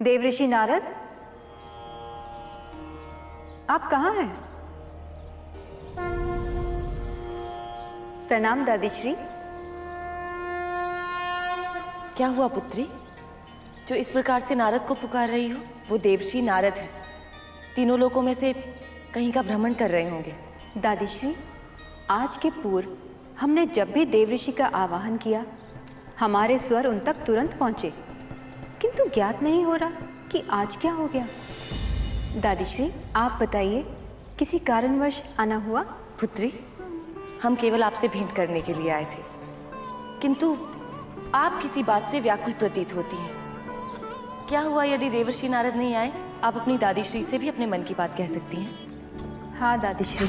देवऋषि नारद, आप कहाँ हैं? प्रणाम दादीश्री। क्या हुआ पुत्री, जो इस प्रकार से नारद को पुकार रही हो? वो देवर्षि नारद है, तीनों लोकों में से कहीं का भ्रमण कर रहे होंगे। दादीश्री, आज के पूर्व हमने जब भी देवऋषि का आवाहन किया, हमारे स्वर उन तक तुरंत पहुंचे, किंतु ज्ञात नहीं हो रहा कि आज क्या हो गया। दादीश्री, आप बताइए, किसी कारणवश आना हुआ? पुत्री, हम केवल आपसे भेंट करने के लिए आए थे, किंतु आप किसी बात से व्याकुल प्रतीत होती हैं। क्या हुआ यदि देवर्षि नारद नहीं आए? आप अपनी दादीश्री से भी अपने मन की बात कह सकती हैं। हाँ दादीश्री,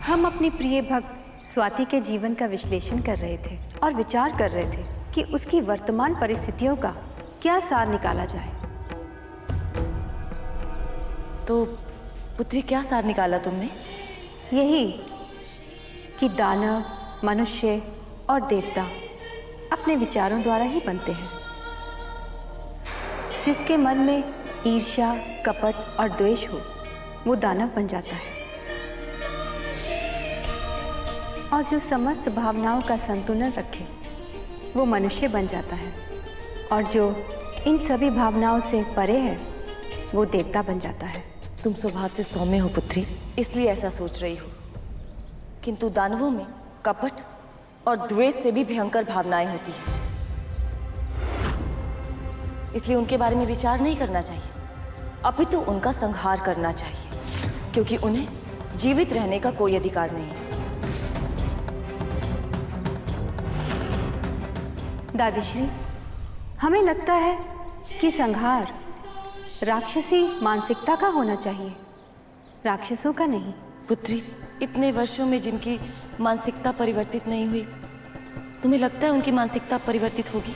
हम अपनी प्रिय भक्त स्वाति के जीवन का विश्लेषण कर रहे थे और विचार कर रहे थे कि उसकी वर्तमान परिस्थितियों का क्या सार निकाला जाए। तो पुत्री, क्या सार निकाला तुमने? यही कि दानव, मनुष्य और देवता अपने विचारों द्वारा ही बनते हैं। जिसके मन में ईर्ष्या, कपट और द्वेष हो, वो दानव बन जाता है, और जो समस्त भावनाओं का संतुलन रखे, वो मनुष्य बन जाता है, और जो इन सभी भावनाओं से परे है, वो देवता बन जाता है। तुम स्वभाव से सौम्य हो पुत्री, इसलिए ऐसा सोच रही हो, किंतु दानवों में कपट और द्वेष से भी भयंकर भावनाएं होती हैं, इसलिए उनके बारे में विचार नहीं करना चाहिए, अपितु उनका संहार करना चाहिए, क्योंकि उन्हें जीवित रहने का कोई अधिकार नहीं है। दादीश्री, हमें लगता है कि संहार राक्षसी मानसिकता का होना चाहिए, राक्षसों का नहीं। पुत्री, इतने वर्षों में जिनकी मानसिकता परिवर्तित नहीं हुई, तुम्हें लगता है उनकी मानसिकता परिवर्तित होगी?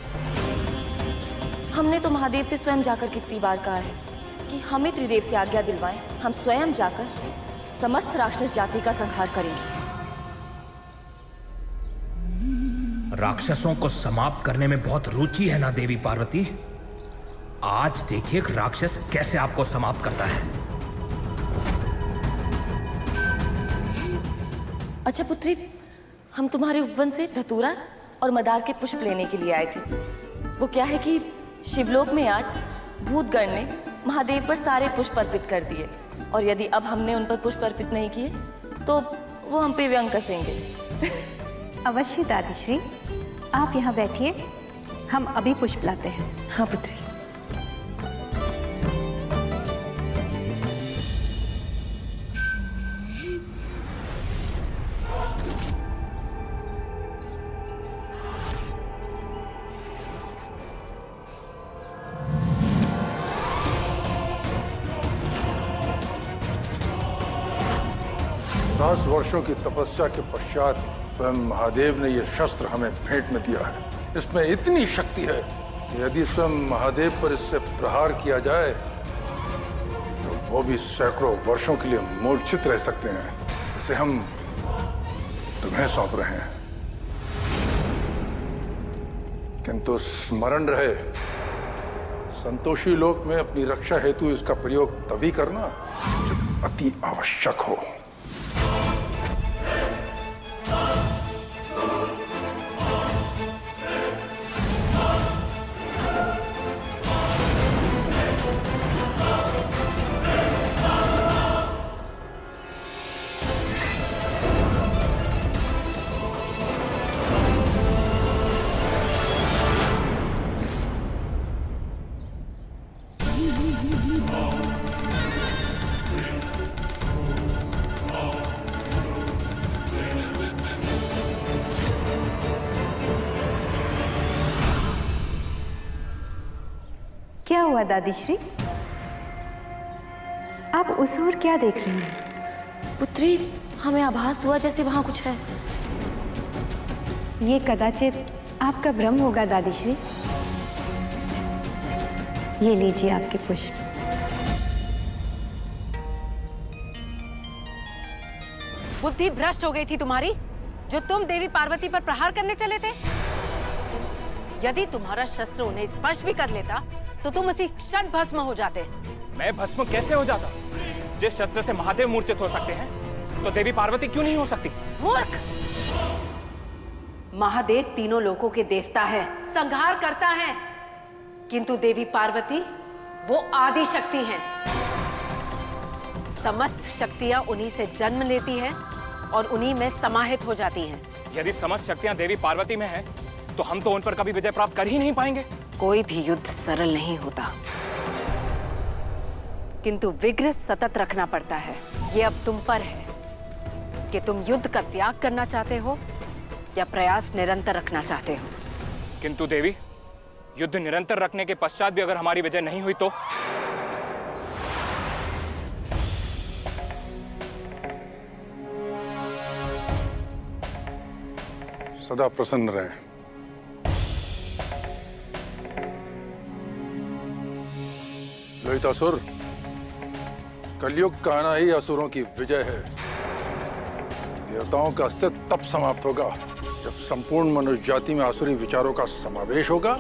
हमने तो महादेव से स्वयं जाकर कितनी बार कहा है कि हमें त्रिदेव से आज्ञा दिलवाएं, हम स्वयं जाकर समस्त राक्षस जाति का संहार करेंगे। राक्षसों को समाप्त करने में बहुत रुचि है ना देवी पार्वती? आज देखिए राक्षस कैसे आपको समाप्त करता है। अच्छा पुत्री, हम तुम्हारे उपवन से धतूरा और मदार के पुष्प लेने के लिए आए थे। वो क्या है कि शिवलोक में आज भूतगण ने महादेव पर सारे पुष्प अर्पित कर दिए, और यदि अब हमने उन पर पुष्प अर्पित नहीं किए तो वो हम पे व्यंग कसेंगे। अवश्य दादीश्री, आप यहाँ बैठिए, हम अभी पुष्प लाते हैं। हाँ पुत्री। वर्षों की तपस्या के पश्चात स्वयं महादेव ने यह शस्त्र हमें भेंट में दिया है। इसमें इतनी शक्ति है कि यदि स्वयं महादेव पर इससे प्रहार किया जाए तो वो भी सैकड़ों वर्षों के लिए मूर्छित रह सकते हैं। इसे हम तुम्हें सौंप रहे हैं, किंतु स्मरण रहे, संतोषी लोक में अपनी रक्षा हेतु इसका प्रयोग तभी करना जब अति आवश्यक हो। क्या हुआ दादीश्री, आप उस ओर क्या देख रही हैं? पुत्री, हमें आभास हुआ जैसे वहां कुछ है। ये कदाचित आपका भ्रम होगा दादीश्री। ये लीजिए आपके पुष्प। बुद्धि भ्रष्ट हो गई थी तुम्हारी, जो तुम देवी पार्वती पर प्रहार करने चले थे। यदि तुम्हारा शस्त्र उन्हें स्पर्श भी कर लेता तो तुम उसी क्षण भस्म हो जाते। मैं भस्म कैसे हो जाता? जिस शस्त्र से महादेव मूर्छित हो सकते हैं, तो देवी पार्वती क्यों नहीं हो सकती? मूर्ख! महादेव तीनों लोकों के देवता है, संहार करता है, किंतु देवी पार्वती वो आदि शक्ति हैं। समस्त शक्तियां उन्हीं से जन्म लेती हैं और उन्हीं में समाहित हो जाती हैं। यदि समस्त शक्तियां देवी पार्वती में हैं, तो हम तो उन पर कभी विजय प्राप्त कर ही नहीं पाएंगे। कोई भी युद्ध सरल नहीं होता, किंतु विग्रह सतत रखना पड़ता है। ये अब तुम पर है कि तुम युद्ध का त्याग करना चाहते हो या प्रयास निरंतर रखना चाहते हो। किंतु देवी, युद्ध निरंतर रखने के पश्चात भी अगर हमारी विजय नहीं हुई तो? सदा प्रसन्न रहें। लोहितासुर, कलयुग का आना ही असुरों की विजय है। देवताओं का अस्तित्व तब समाप्त होगा जब संपूर्ण मनुष्य जाति में आसुरी विचारों का समावेश होगा,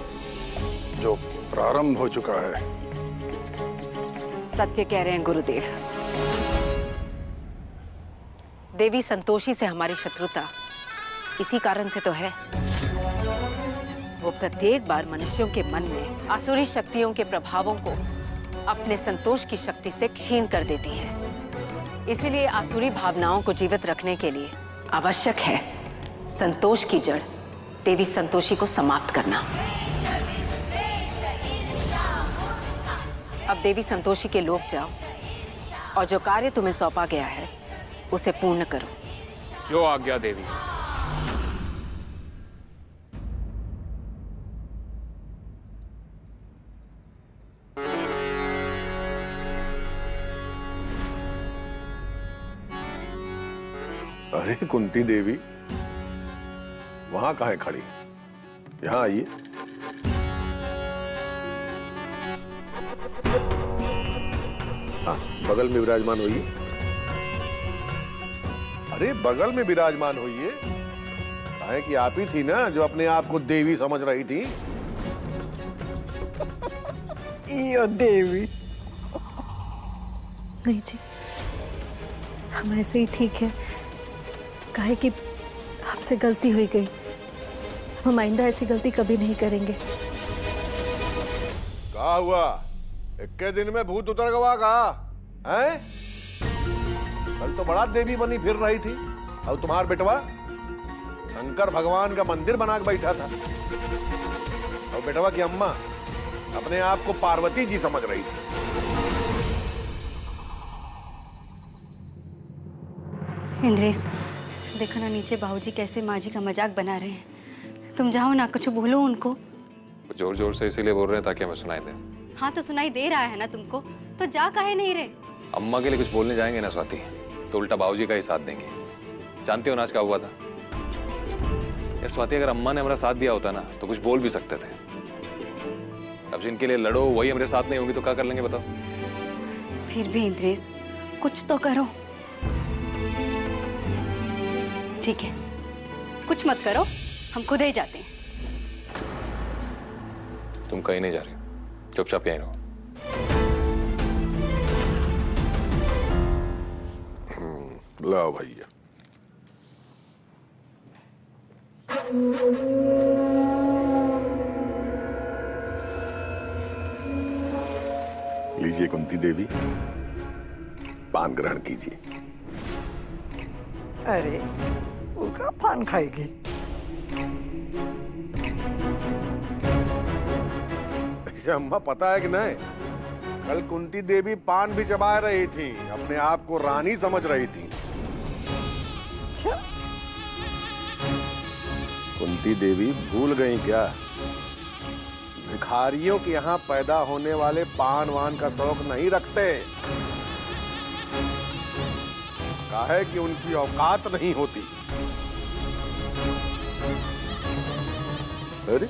जो प्रारंभ हो चुका है। सत्य कह रहे हैं गुरुदेव। देवी संतोषी से हमारी शत्रुता इसी कारण से तो है। वो प्रत्येक बार मनुष्यों के मन में आसुरी शक्तियों के प्रभावों को अपने संतोष की शक्ति से क्षीण कर देती है। इसीलिए आसुरी भावनाओं को जीवित रखने के लिए आवश्यक है संतोष की जड़ देवी संतोषी को समाप्त करना। अब देवी संतोषी के लोक जाओ और जो कार्य तुम्हें सौंपा गया है उसे पूर्ण करो। जो आज्ञा देवी। अरे कुंती देवी, वहां कहाँ है खड़ी? यहाँ आइए। हाँ, बगल में विराजमान होइए। अरे बगल में विराजमान होइए। कहे कि आप ही थी ना जो अपने आप को देवी समझ रही थी। यो देवी। नहीं जी, हम ऐसे ही ठीक है। काहे कि हमसे गलती हुई गई, हम आइंदा ऐसी गलती कभी नहीं करेंगे। क्या हुआ? इक्के दिन में भूत उतर गवा का हैं? कल तो बड़ा देवी बनी फिर रही थी, और तुम्हार बेटवा शंकर भगवान का मंदिर बना के बैठा था, और बेटवा की अम्मा अपने आप को पार्वती जी समझ रही थी। इंद्रेश, देखो ना नीचे बाबूजी कैसे माँ जी का मजाक बना रहे हैं। तुम जाओ ना, कुछ बोलो उनको। जोर जोर से इसीलिए बोल रहे हैं ताकि हमें सुनाई दे। हाँ तो सुनाई दे रहा है ना तुमको, तो जा काहे नहीं रहे? अम्मा के लिए कुछ बोलने जाएंगे ना स्वाति, तो उल्टा बाबूजी का ही साथ देंगे। जानते हो ना आज क्या हुआ था यार स्वाति? अगर अम्मा ने हमारा साथ दिया होता ना तो कुछ बोल भी सकते थे। अब जिनके लिए लड़ो वही हमारे साथ नहीं होंगी तो क्या कर लेंगे बताओ? फिर भी इंद्रेश, कुछ तो करो। ठीक है, कुछ मत करो, हम खुद ही जाते हैं। तुम कहीं नहीं जा रही, चुपचाप यहीं रहो। लाओ भैया। लीजिए कुंती देवी, पान ग्रहण कीजिए। अरे वो का पान खाएगी? अम्मा पता है कि नहीं, कल कुंती देवी पान भी चबा रही थी, अपने आप को रानी समझ रही थी। अच्छा, कुंती देवी भूल गई क्या? भिखारियों के यहाँ पैदा होने वाले पान वान का शौक नहीं रखते, काहे कि उनकी औकात नहीं होती। अरे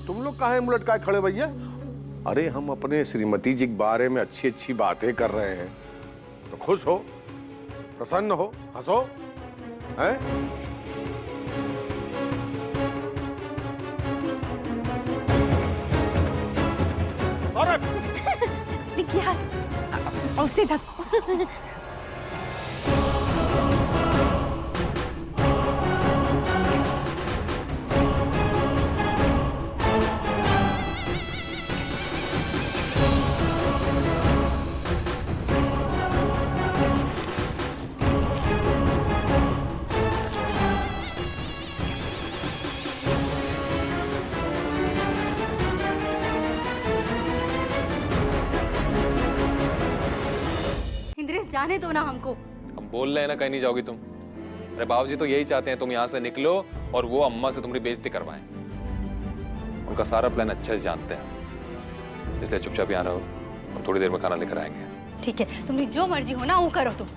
तुम लोग काहे मुंह लटकाए खड़े भैया? अरे हम अपने श्रीमती जी के बारे में अच्छी अच्छी बातें कर रहे हैं, तो खुश हो, प्रसन्न हो, हंसो, हैं? यस औते दस इंद्रेश जाने दो ना हमको। हम बोल रहे हैं ना, कहीं नहीं जाओगी तुम। अरे बाबूजी तो यही चाहते हैं तुम यहाँ से निकलो और वो अम्मा से तुम्हारी बेइज्जती करवाएं। उनका सारा प्लान अच्छे से जानते हैं, इसलिए चुपचाप यहाँ रहो और थोड़ी देर में खाना लेकर आएंगे। ठीक है, तुम्हारी जो मर्जी हो ना वो करो तुम।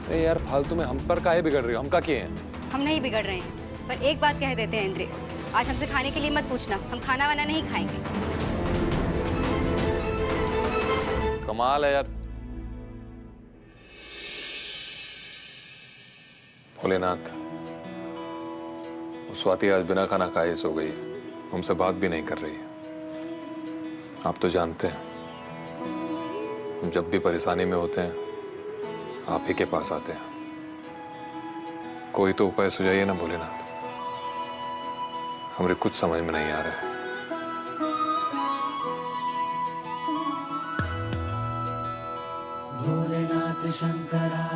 अरे यार फालतू में हम पर काहे बिगड़ रही हो? हम का किए हैं? हम नहीं बिगड़ रहे हैं, पर एक बात कह देते हैं इंद्रेश, आज हमसे खाने के लिए मत पूछना, हम खाना वाना नहीं खाएंगे। कमाल है यार। भोलेनाथ, वो स्वाति आज बिना खाना खाए सो गई, हमसे बात भी नहीं कर रही। आप तो जानते हैं हम जब भी परेशानी में होते हैं आप ही के पास आते हैं। कोई तो उपाय सुझाइए ना भोलेनाथ, हमारे कुछ समझ में नहीं आ रहा है। भोलेनाथ शंकरा,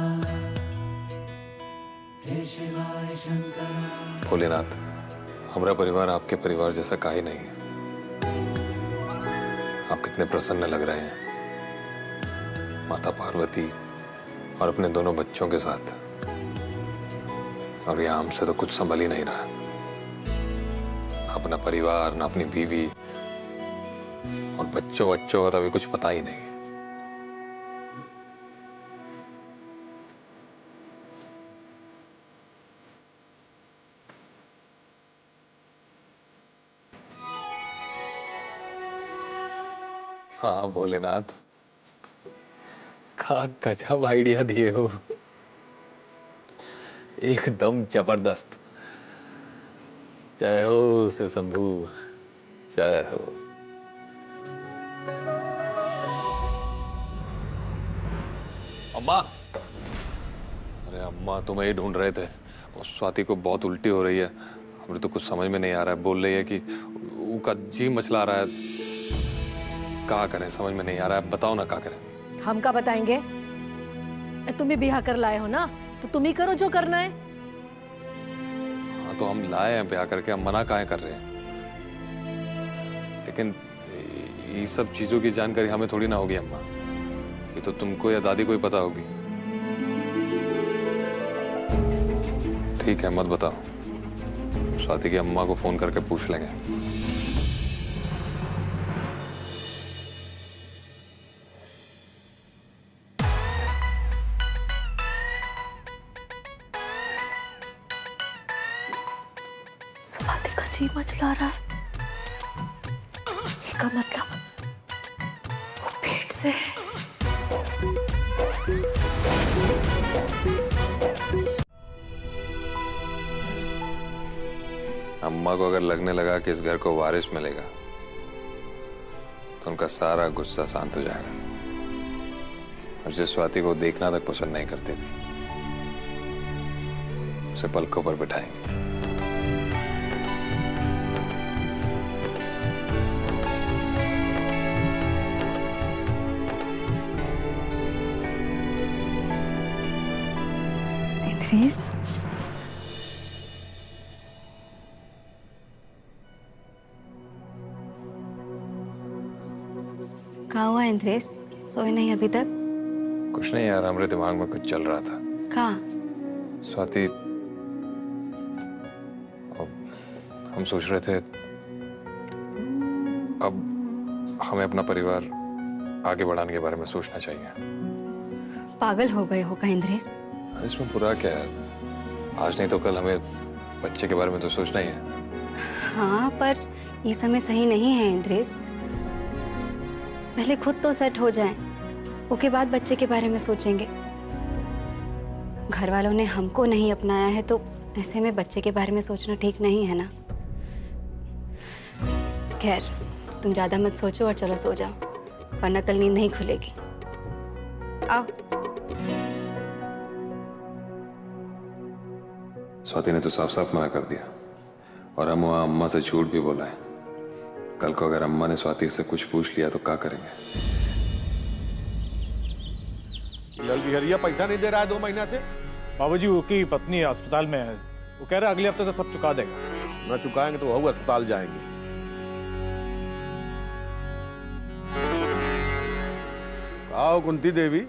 हे शिवाय शंकरा। भोलेनाथ, हमारा परिवार आपके परिवार जैसा काहे नहीं है। आप कितने प्रसन्न लग रहे हैं माता पार्वती और अपने दोनों बच्चों के साथ, और यहाँ हमसे तो कुछ संभल ही नहीं रहा। ना अपना परिवार, ना अपनी बीवी, और बच्चों का तो अभी कुछ पता ही नहीं। हाँ भोलेनाथ, का गजब आइडिया दिए हो, एकदम जबरदस्त। जय हो शिव शंभू, जय हो। अम्मा, अरे अम्मा तुम्हें ही ढूंढ रहे थे। उस स्वाति को बहुत उल्टी हो रही है, हमें तो कुछ समझ में नहीं आ रहा है। बोल रही है कि उसका जी मचला रहा है। क्या करें समझ में नहीं आ रहा है, बताओ ना क्या करें। हम का बताएंगे? तुम ही ब्याह कर लाए हो ना, तो तुम ही करो जो करना है। हाँ तो हम लाए हैं ब्याह करके, हम मना काहे कर रहे हैं? लेकिन ये सब चीजों की जानकारी हमें थोड़ी ना होगी अम्मा, ये तो तुमको या दादी को ही पता होगी। ठीक है मत बताओ, स्वाति की अम्मा को फोन करके पूछ लेंगे। स्वाति का जी मचला रहा है, इसका मतलब वो पेट से है। अम्मा को अगर लगने लगा कि इस घर को वारिस मिलेगा तो उनका सारा गुस्सा शांत हो जाएगा। और जो स्वाति को देखना तक पसंद नहीं करती थी, उसे पलकों पर बिठाएंगे। इंद्रेश, कहाँ हुआ इंद्रेश? सोए नहीं अभी तक? कुछ नहीं यार, हमारे दिमाग में कुछ चल रहा था। कहाँ? स्वाति, हम सोच रहे थे अब हमें अपना परिवार आगे बढ़ाने के बारे में सोचना चाहिए। पागल हो गए हो क्या इंद्रेश? इसमें बुरा क्या है? आज नहीं तो कल हमें बच्चे के बारे में तो सोचना ही है। हाँ, पर ये समय सही नहीं है इंद्रेश। पहले खुद तो सेट हो जाएं, उसके बाद बच्चे के बारे में सोचेंगे। घर वालों ने हमको नहीं अपनाया है तो ऐसे में बच्चे के बारे में सोचना ठीक नहीं है ना। खैर, तुम ज्यादा मत सोचो और चलो सो जाओ, वरना कल नींद नहीं खुलेगी। आओ। स्वाति ने तो साफ साफ मना कर दिया और हम वहां अम्मा से झूठ भी बोला है। कल को अगर अम्मा ने स्वाति से कुछ पूछ लिया तो क्या करेंगे? लाल बिहरिया पैसा नहीं दे रहा है 2 महीना से। बाबूजी, वो की पत्नी अस्पताल में है, वो कह रहा है अगले हफ्ते से सब चुका देगा। न चुकाएंगे तो वह अस्पताल जाएंगे। कहा हो कुंती देवी,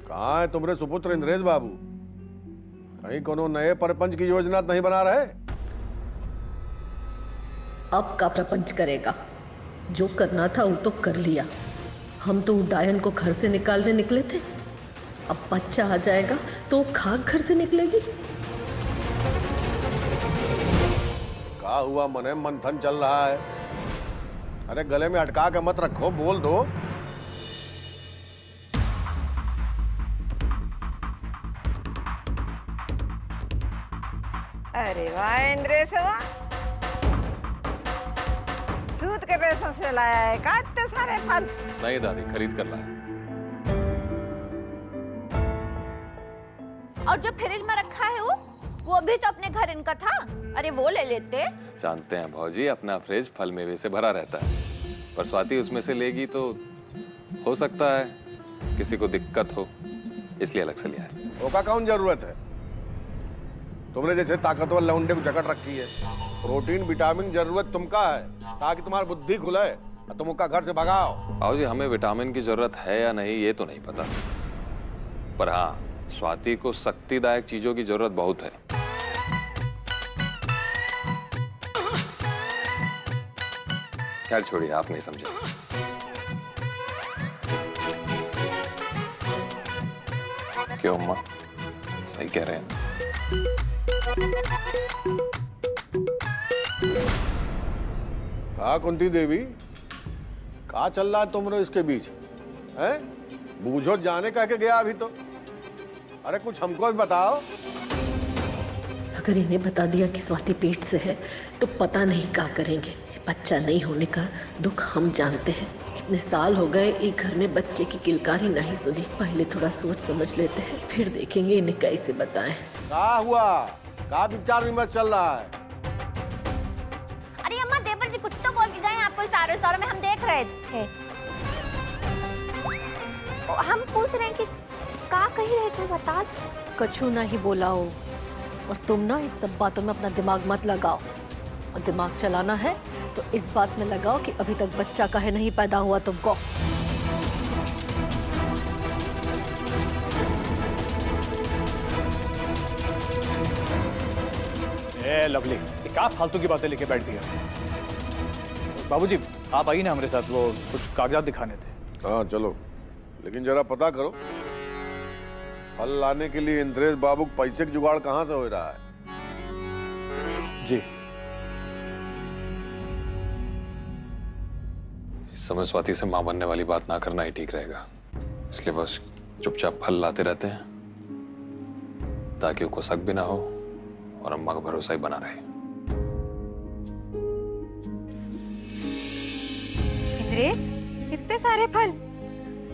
कहाँ है तुम्हारे सुपुत्र इंद्रेश बाबू? कहीं कोनो नए परपंच की योजना नहीं बना रहे? अब का प्रपंच करेगा? जो करना था वो तो कर लिया। हम तो उदायन को घर से निकालने निकले थे। अब बच्चा आ जाएगा तो खाक घर से निकलेगी। क्या हुआ? मने मंथन चल रहा है। अरे गले में अटका के मत रखो, बोल दो। अरे वाह इंद्रेशवा, सूद के पैसों से लाया है का इतने सारे फल? नहीं दादी, खरीद कर लाया। और जो फ्रिज में रखा है वो भी तो अपने घर इनका था। अरे वो ले लेते। जानते हैं भाजी, अपना फ्रिज फल मेवे से भरा रहता है, पर स्वाति उसमें से लेगी तो हो सकता है किसी को दिक्कत हो, इसलिए अलग से लिया है। ओका कौन जरूरत है? तुमने जैसे ताकतवर लौंडे को जकड़ रखी है। प्रोटीन विटामिन जरूरत तुमका है ताकि तुम्हारी बुद्धि खुले और तुम उसका घर से भगाओ। भाजी, हमें विटामिन की जरूरत है या नहीं ये तो नहीं पता, पर हाँ स्वाति को शक्तिदायक चीजों की जरूरत बहुत है। खैर छोड़िए, आप नहीं समझे। क्यों अम्मा, सही कह रहे हैं। कहा कुंती देवी, कहा चल रहा है तुमने इसके बीच हैं? बूझो जाने कह के गया अभी तो। अरे कुछ हमको भी बताओ। अगर इन्हें बता दिया कि स्वाति पेट से है तो पता नहीं क्या करेंगे। बच्चा नहीं होने का दुख हम जानते हैं। कितने साल हो गए एक घर में बच्चे की किलकारी नहीं सुनी। पहले थोड़ा सोच समझ लेते हैं, फिर देखेंगे इन्हें कैसे बताएं। क्या हुआ? क्या विचार विमर्श चल रहा है? अरे अम्मा, देवर जी कुछ तो बोल के गए आपको इशारों इशारों में, हम देख रहे थे। हम पूछ रहे हैं कि क्या कही रहे थे, बता। कछु नहीं बोला हो, और तुम ना इस सब बातों में अपना दिमाग मत लगाओ। और दिमाग चलाना है तो इस बात में लगाओ कि अभी तक बच्चा काहे नहीं पैदा हुआ तुमको। ए लवली, ये क्या फालतू की बातें लेके बैठ गया। बाबूजी, आप आइए ना हमारे साथ, वो कुछ कागजात दिखाने थे। हाँ चलो, लेकिन जरा पता करो फल लाने के लिए इंद्रेश बाबू पैसे का जुगाड़ कहाँ से हो रहा है? जी, इस समय स्वाति से मां बनने वाली बात ना करना ही ठीक रहेगा, इसलिए बस चुपचाप फल लाते रहते हैं ताकि उसको शक भी ना हो और अम्मा का भरोसा ही बना रहे। इंद्रेश, इतने सारे फल?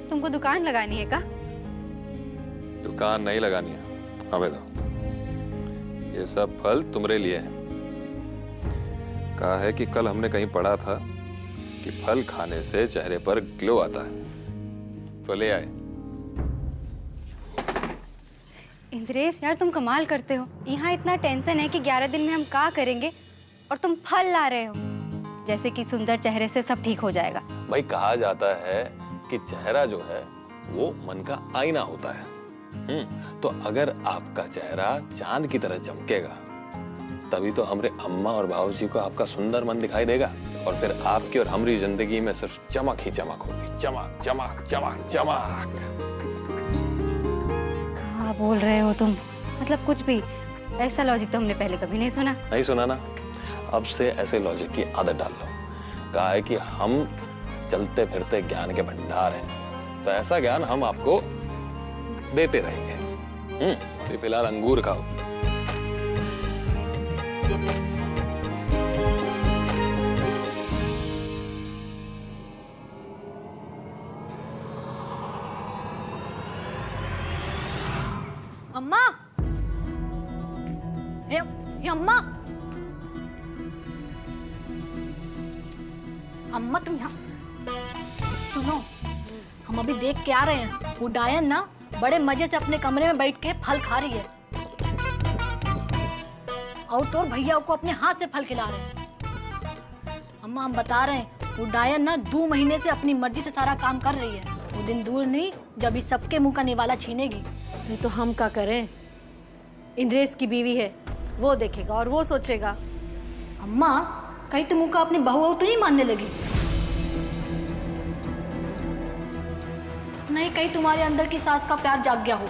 तुमको दुकान लगानी है का? दुकान नहीं लगानी है, हमें दो। ये सब फल तुम्हारे लिए हैं। कहा है कि कल हमने कहीं पढ़ा था कि फल खाने से चेहरे पर ग्लो आता है, तो ले आए। इंद्रेश यार, तुम कमाल करते हो। यहाँ इतना टेंशन है कि 11 दिन में हम क्या करेंगे, और तुम फल ला रहे हो जैसे कि सुंदर चेहरे से सब ठीक हो जाएगा। भाई, कहा जाता है कि चेहरा जो है वो मन का आईना होता है। तो अगर आपका चेहरा चांद की तरह चमकेगा तभी तो हमरे अम्मा और बाबूजी को आपका सुंदर मन दिखाई देगा, और फिर आपकी और हमारी जिंदगी में सिर्फ चमक ही चमक होगी। चमक चमक चमक चमक। क्या बोल रहे हो तुम? मतलब कुछ भी। ऐसा लॉजिक तो हमने पहले कभी नहीं सुना। नहीं सुना ना? अब से ऐसे लॉजिक की आदत डाल लो। कहा है कि हम चलते फिरते ज्ञान के भंडार हैं, तो ऐसा ज्ञान हम आपको देते रहेंगे। अभी फिलहाल अंगूर खाओ। अम्मा, ये अम्मा, अम्मा तुम यहाँ सुनो, हम अभी देख के आ रहे हैं। वो डायन ना बड़े मजे से अपने कमरे में बैठ के फल खा रही है और तो भैया को अपने हाथ से फल खिला रहे हैं। अम्मा हम बता रहे हैं, वो डायन ना 2 महीने से अपनी मर्जी से सारा काम कर रही है। वो दिन दूर नहीं जब इस सबके मुंह का निवाला छीनेगी। नहीं तो हम क्या करें? इंद्रेश की बीवी है, वो देखेगा और वो सोचेगा। अम्मा कहीं तुम मुंह का अपनी बहू तो नहीं मानने लगी? नहीं कहीं तुम्हारे अंदर की सास का प्यार जाग गया हो।